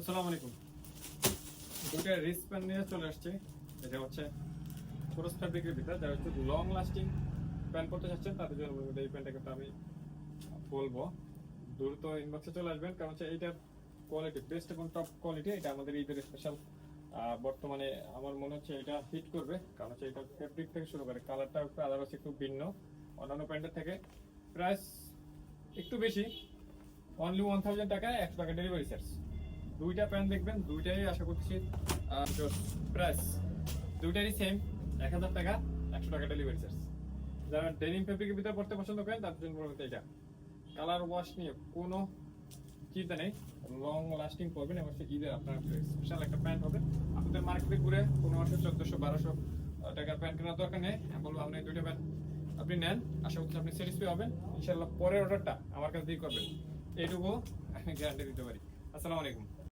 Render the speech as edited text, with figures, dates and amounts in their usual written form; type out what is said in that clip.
আসসালামু আলাইকুম। দুইটা রিস্ট প্যান্ট নিয়ে চলে আসছে। এটা হচ্ছে ক্রস ফ্যাব্রিকের ভিতরে, যারা একটু লং লাস্টিং প্যান্ট পরতে চাচ্ছেন তাদের জন্য এই প্যান্টটাকে তো আমি বলবো দ্রুত ইনবক্সে চলে আসবেন, কারণ হচ্ছে এইটার কোয়ালিটি বেস্ট এবং টপ কোয়ালিটি। এটা আমাদের ঈদের স্পেশাল। বর্তমানে আমার মনে হচ্ছে এটা হিট করবে, কারণ হচ্ছে এটা ফ্যাব্রিক থেকে শুরু করে কালারটা একটু আদারওয়াইজ একটু ভিন্ন অন্যান্য প্যান্টের থেকে। প্রাইস একটু বেশি, অনলি 1000 টাকায় 100 টাকা ডেলিভারি চার্জ। দুইটা প্যান্ট দেখবেন, দুইটাই আশা করছি প্রাইস দুইটারই সেম 1000 টাকা 100 টাকা ডেলিভারি চার্জ। যারা ডেনিম ফেব্রিকের ভিতরে পড়তে পছন্দ করেন তাদের জন্য বলতে এটা কালার ওয়াশ নিয়ে কোনো চিন্তা নেই, লং লাস্টিং করবেন এবং ঈদের আপনার স্পেশাল একটা প্যান্ট হবে। আপনাদের মার্কেটে ঘুরে 1500 1400 1200 টাকার প্যান্ট কেনার দরকার নেই। আমি বলবো আপনি দুইটা প্যান্ট আপনি নেন, আশা করছি আপনি স্যাটিসফাই হবেন। ইনশাআল্লাহ পরের অর্ডারটা আমার কাছে দিয়ে করবেন, এইটুকু আমি গ্যারান্টি দিতে পারি। আসসালামু আলাইকুম।